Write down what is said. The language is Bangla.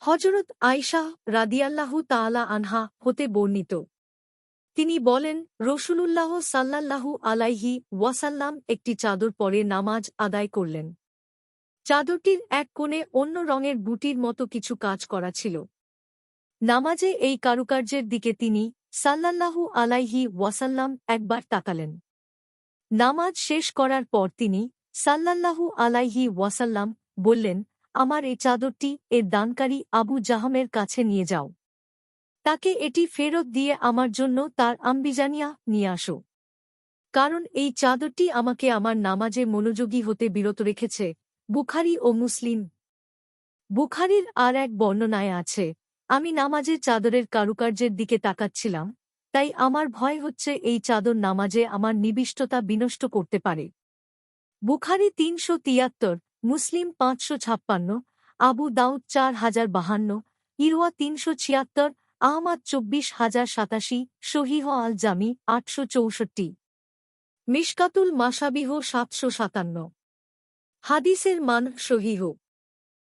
হযরত আয়েশা রাদিয়াল্লাহু তাআলা আনহা হতে বর্ণিত, তিনি বলেন, রাসূলুল্লাহ সাল্লাল্লাহু আলাইহি ওয়াসাল্লাম একটি চাদর পরে নামাজ আদায় করলেন। চাদরটির এক কোণে অন্য রঙের বুটির মতো কিছু কাজ করা ছিল। নামাজে এই কারুকার্যের দিকে তিনি সাল্লাল্লাহু আলাইহি ওয়াসাল্লাম একবার তাকালেন। নামাজ শেষ করার পর তিনি সাল্লাল্লাহু আলাইহি ওয়াসাল্লাম বললেন, আমার এই চাদরটি এর দানকারী আবু জাহমের কাছে নিয়ে যাও। তাকে এটি ফেরত দিয়ে আমার জন্য তার আম্বিজানিয়া নিয়ে আসো। কারণ এই চাদরটি আমাকে আমার নামাজে মনোযোগী হতে বিরত রেখেছে। বুখারী ও মুসলিম। বুখারীর আর এক বর্ণনায় আছে, আমি নামাজের চাদরের কারুকার্যের দিকে তাকাচ্ছিলাম, তাই আমার ভয় হচ্ছে এই চাদর নামাজে আমার নিবিষ্টতা বিনষ্ট করতে পারে। বুখারী ৩৭৩, মুসলিম ৫৫৬, আবু দাউদ ৪০৫২, ইরওয়া ৩৭৬, আহমাদ ২৪০৮৭, সহিহ আল জামি ৮৬৪, মিশকাতুল মাশাবিহ ৭৫৭। হাদিসের মান সহিহ।